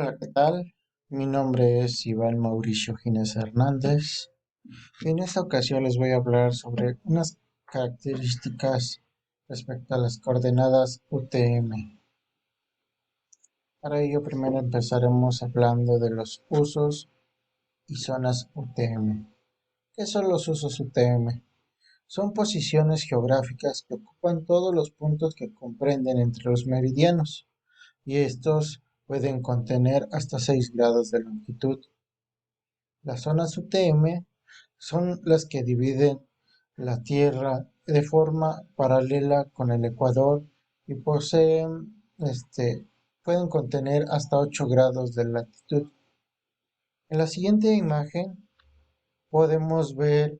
Hola, ¿qué tal? Mi nombre es Iván Mauricio Gines Hernández y en esta ocasión les voy a hablar sobre unas características respecto a las coordenadas UTM. Para ello, primero empezaremos hablando de los usos y zonas UTM. ¿Qué son los usos UTM? Son posiciones geográficas que ocupan todos los puntos que comprenden entre los meridianos, y estos pueden contener hasta 6 grados de longitud. Las zonas UTM son las que dividen la Tierra de forma paralela con el ecuador y pueden contener hasta 8 grados de latitud. En la siguiente imagen podemos ver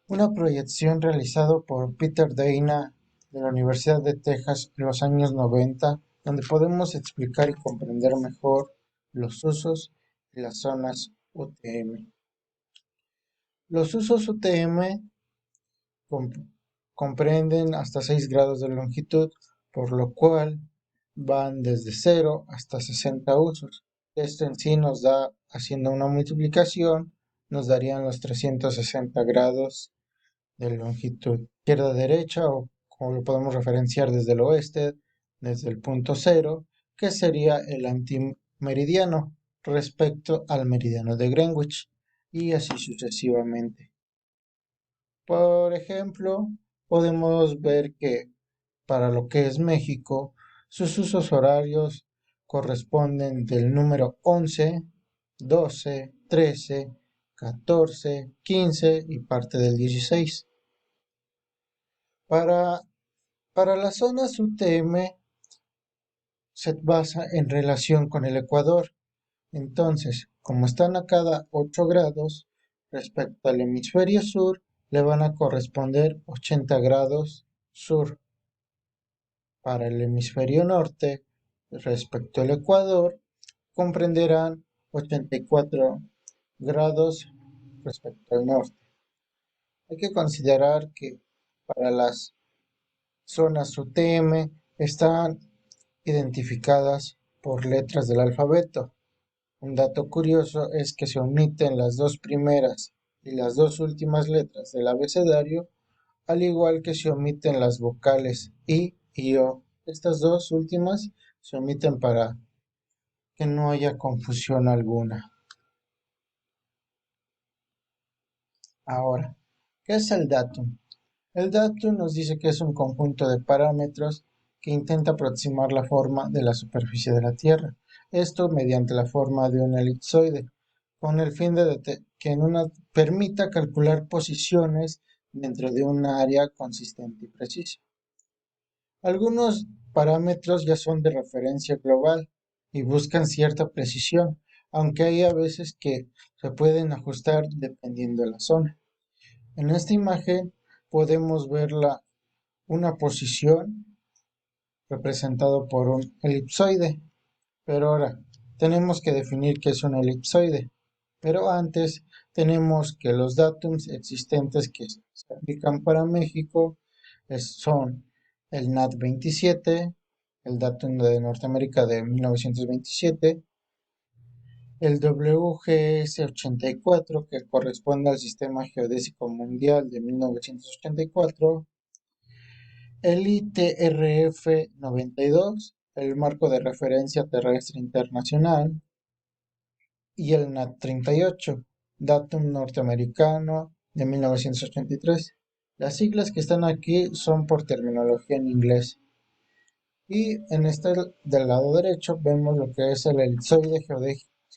una proyección realizada por Peter Dana de la Universidad de Texas en los años 90, donde podemos explicar y comprender mejor los usos de las zonas UTM. Los usos UTM comprenden hasta 6 grados de longitud, por lo cual van desde 0 hasta 60 usos. Esto en sí nos da, haciendo una multiplicación, nos darían los 360 grados de longitud. Izquierda a derecha, o como lo podemos referenciar desde el oeste, desde el punto 0, que sería el antimeridiano respecto al meridiano de Greenwich, y así sucesivamente. Por ejemplo, podemos ver que para lo que es México, sus usos horarios corresponden del número 11, 12, 13, 14, 15 y parte del 16. Para, para las zonas UTM se basa en relación con el Ecuador. Entonces, como están a cada 8 grados, respecto al hemisferio sur, le van a corresponder 80 grados sur. Para el hemisferio norte, respecto al Ecuador, comprenderán 84 grados respecto al norte. Hay que considerar que para las zonas UTM están identificadas por letras del alfabeto. Un dato curioso es que se omiten las dos primeras y las dos últimas letras del abecedario, al igual que se omiten las vocales I y O. Estas dos últimas se omiten para que no haya confusión alguna. Ahora, ¿qué es el datum? El datum nos dice que es un conjunto de parámetros que intenta aproximar la forma de la superficie de la Tierra. Esto mediante la forma de un elipsoide, con el fin de que permita calcular posiciones dentro de un área consistente y precisa. Algunos parámetros ya son de referencia global y buscan cierta precisión, aunque hay a veces que se pueden ajustar dependiendo de la zona. En esta imagen podemos ver una posición representado por un elipsoide, pero ahora tenemos que definir qué es un elipsoide. Pero antes tenemos que los datums existentes que se aplican para México son el NAT 27, el datum de Norteamérica de 1927, el WGS 84, que corresponde al Sistema Geodésico Mundial de 1984, el ITRF 92, el Marco de Referencia Terrestre Internacional, y el NAT 38, datum norteamericano de 1983. Las siglas que están aquí son por terminología en inglés. Y en este del lado derecho vemos lo que es el elipsoide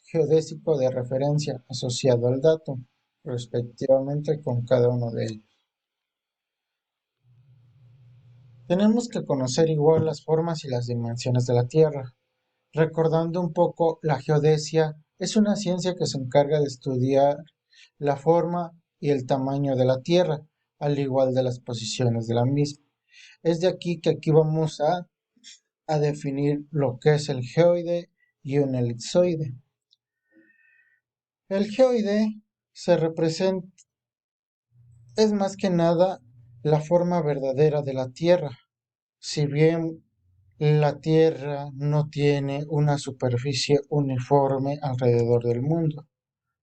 geodésico de referencia asociado al datum, respectivamente con cada uno de ellos. Tenemos que conocer igual las formas y las dimensiones de la Tierra. Recordando un poco, la geodesia es una ciencia que se encarga de estudiar la forma y el tamaño de la Tierra, al igual de las posiciones de la misma. Es de aquí que aquí vamos a definir lo que es el geoide y un elipsoide. El geoide se representa, es más que nada la forma verdadera de la Tierra, si bien La Tierra no tiene una superficie uniforme alrededor del mundo.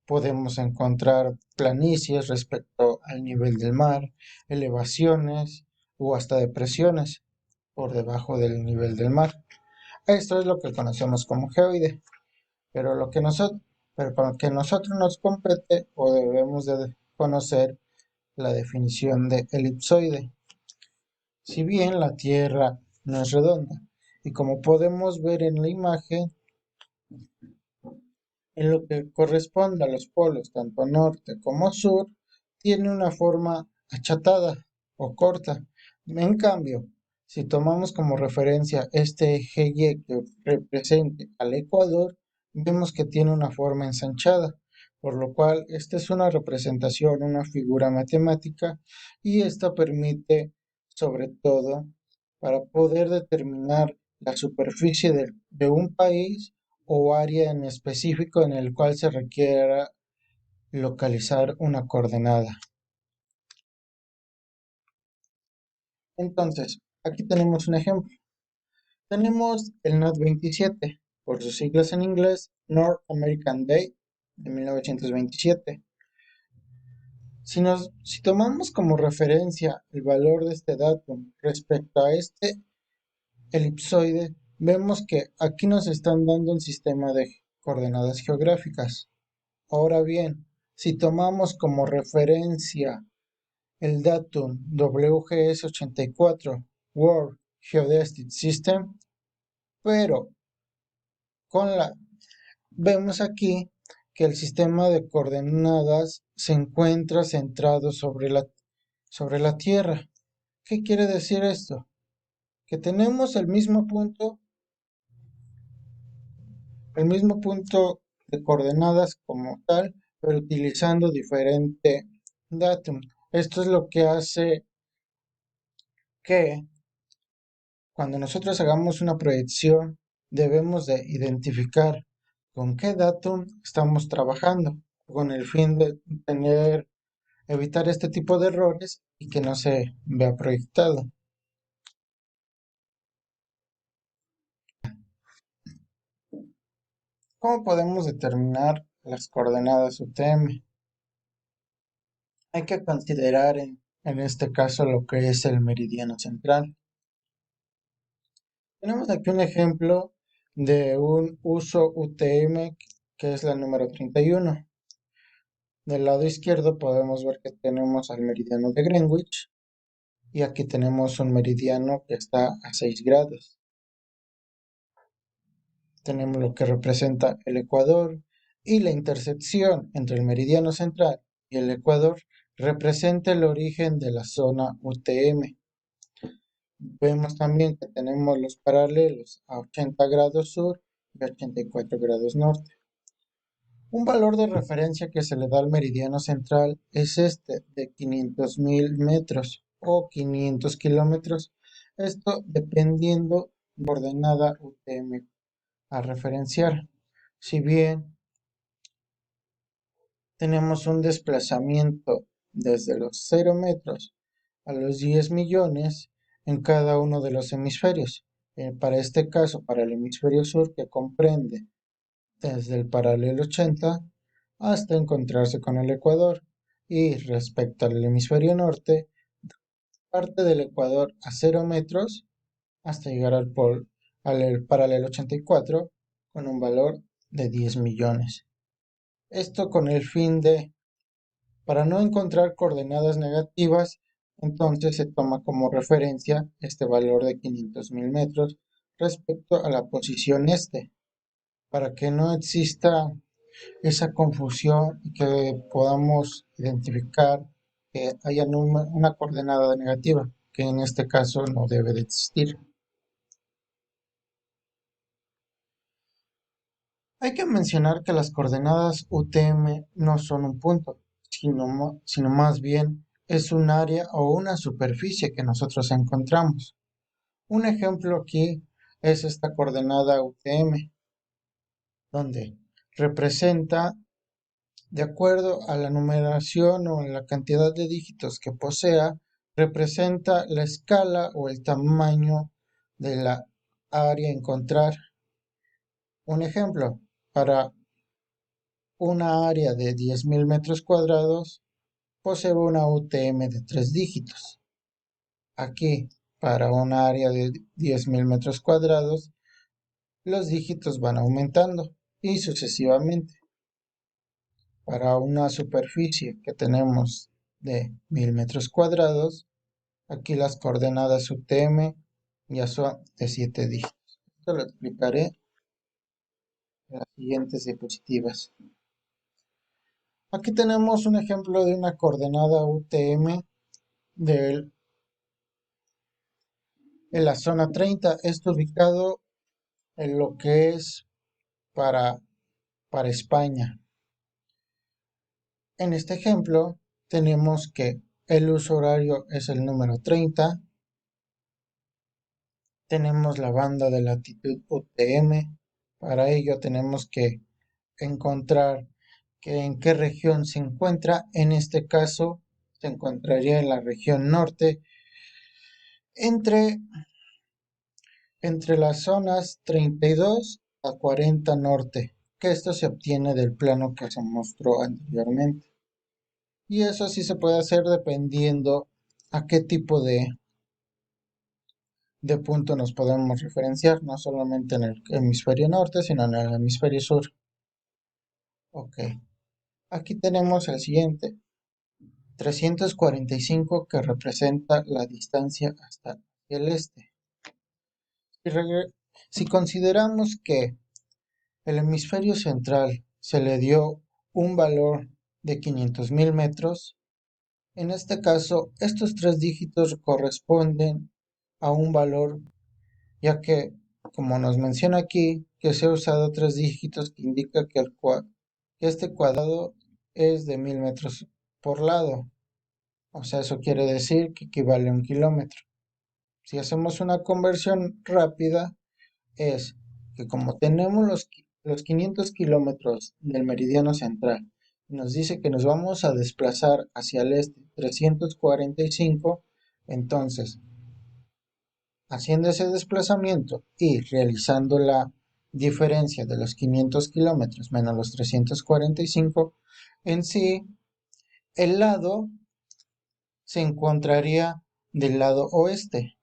Podemos encontrar planicies respecto al nivel del mar, elevaciones o hasta depresiones por debajo del nivel del mar. Esto es lo que conocemos como geoide, pero pero para que nosotros nos compete o debemos de conocer la definición de elipsoide. Si bien la Tierra no es redonda, y como podemos ver en la imagen, en lo que corresponde a los polos tanto norte como sur, tiene una forma achatada o corta. En cambio, si tomamos como referencia este eje Y que represente al ecuador, vemos que tiene una forma ensanchada, por lo cual esta es una representación, una figura matemática, y esta permite, sobre todo, para poder determinar la superficie de un país o área en específico en el cual se requiera localizar una coordenada. Entonces, aquí tenemos un ejemplo. Tenemos el NOT 27, por sus siglas en inglés, North American Day de 1927. Si tomamos como referencia el valor de este dato respecto a este elipsoide, vemos que aquí nos están dando un sistema de coordenadas geográficas. Ahora bien, si tomamos como referencia el datum WGS84 World Geodesic System, pero con la vemos aquí que el sistema de coordenadas se encuentra centrado sobre la Tierra. ¿Qué quiere decir esto? Que tenemos el mismo punto de coordenadas como tal, pero utilizando diferente datum. Esto es lo que hace que cuando nosotros hagamos una proyección debemos de identificar con qué datum estamos trabajando con el fin de evitar este tipo de errores y que no se vea proyectado. ¿Cómo podemos determinar las coordenadas UTM? Hay que considerar en este caso lo que es el meridiano central. Tenemos aquí un ejemplo de un uso UTM que es la número 31. Del lado izquierdo podemos ver que tenemos al meridiano de Greenwich y aquí tenemos un meridiano que está a 6 grados. Tenemos lo que representa el ecuador y la intersección entre el meridiano central y el ecuador representa el origen de la zona UTM. Vemos también que tenemos los paralelos a 80 grados sur y 84 grados norte. Un valor de referencia que se le da al meridiano central es este de 500.000 metros o 500 kilómetros. Esto dependiendo de la coordenada UTM a referenciar. Si bien tenemos un desplazamiento desde los 0 metros a los 10 millones en cada uno de los hemisferios. Para este caso, para el hemisferio sur, que comprende desde el paralelo 80 hasta encontrarse con el Ecuador, y respecto al hemisferio norte, parte del Ecuador a 0 metros hasta llegar al paralelo 84 con un valor de 10 millones. Esto con el fin de, para no encontrar coordenadas negativas, entonces se toma como referencia este valor de 500.000 metros respecto a la posición este, para que no exista esa confusión y que podamos identificar que haya una coordenada negativa, que en este caso no debe de existir. Hay que mencionar que las coordenadas UTM no son un punto, sino más bien es un área o una superficie que nosotros encontramos. Un ejemplo aquí es esta coordenada UTM, donde representa, de acuerdo a la numeración o la cantidad de dígitos que posea, representa la escala o el tamaño de la área a encontrar. Un ejemplo, para una área de 10.000 metros cuadrados, posee una UTM de 3 dígitos. Aquí, para una área de 10.000 metros cuadrados, los dígitos van aumentando y sucesivamente. Para una superficie que tenemos de 1.000 metros cuadrados, aquí las coordenadas UTM ya son de 7 dígitos. Esto lo explicaré en las siguientes diapositivas. Aquí tenemos un ejemplo de una coordenada UTM en la zona 30. Esto ubicado en lo que es para, para España. En este ejemplo tenemos que el uso horario es el número 30. Tenemos la banda de latitud UTM. Para ello tenemos que encontrar en qué región se encuentra. En este caso se encontraría en la región norte, entre, entre las zonas 32 a 40 norte, que esto se obtiene del plano que se mostró anteriormente. Y eso sí se puede hacer dependiendo a qué tipo de punto nos podemos referenciar, no solamente en el hemisferio norte, sino en el hemisferio sur. Ok, aquí tenemos el siguiente, 345, que representa la distancia hasta el este. Si consideramos que el hemisferio central se le dio un valor de 500.000 metros, en este caso estos 3 dígitos corresponden a un valor, ya que, como nos menciona aquí, que se ha usado 3 dígitos que indica que este cuadrado es de 1.000 metros por lado. O sea, eso quiere decir que equivale a 1 kilómetro. Si hacemos una conversión rápida, es que como tenemos los 500 kilómetros del meridiano central, y nos dice que nos vamos a desplazar hacia el este 345, entonces, haciendo ese desplazamiento y realizando la diferencia de los 500 kilómetros menos los 345, en sí, el lado se encontraría del lado oeste.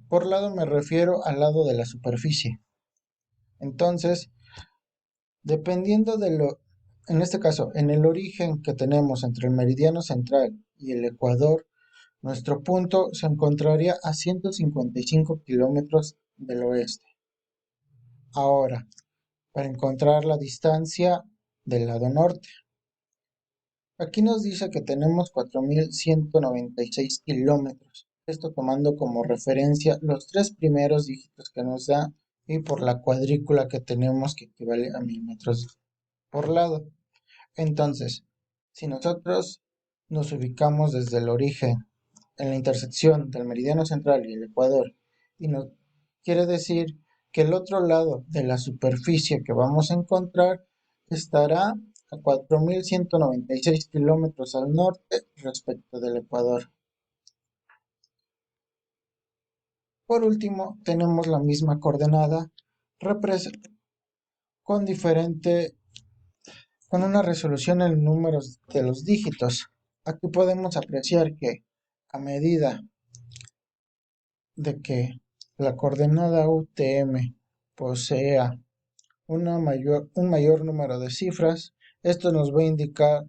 Por lado me refiero al lado de la superficie. Entonces, dependiendo en este caso, en el origen que tenemos entre el meridiano central y el ecuador, nuestro punto se encontraría a 155 kilómetros del oeste. Ahora, para encontrar la distancia del lado norte, aquí nos dice que tenemos 4.196 kilómetros. Esto tomando como referencia los 3 primeros dígitos que nos da y por la cuadrícula que tenemos que equivale a 1.000 metros por lado. Entonces, si nosotros nos ubicamos desde el origen en la intersección del meridiano central y el ecuador, y nos quiere decir que el otro lado de la superficie que vamos a encontrar estará a 4.196 kilómetros al norte respecto del ecuador. Por último, tenemos la misma coordenada con con una resolución en números de los dígitos. Aquí podemos apreciar que a medida de que la coordenada UTM posea un mayor número de cifras, esto nos va a indicar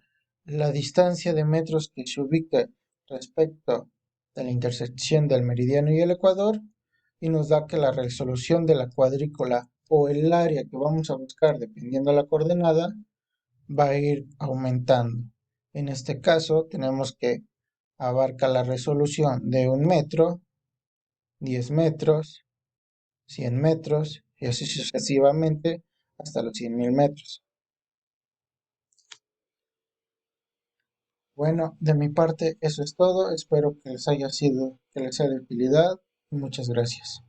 la distancia de metros que se ubica respecto de la intersección del meridiano y el ecuador, y nos da que la resolución de la cuadrícula o el área que vamos a buscar dependiendo de la coordenada va a ir aumentando. En este caso tenemos que abarca la resolución de 1 metro, 10 metros, 100 metros y así sucesivamente hasta los 100.000 metros. Bueno, de mi parte eso es todo. Espero que les haya de utilidad. Muchas gracias.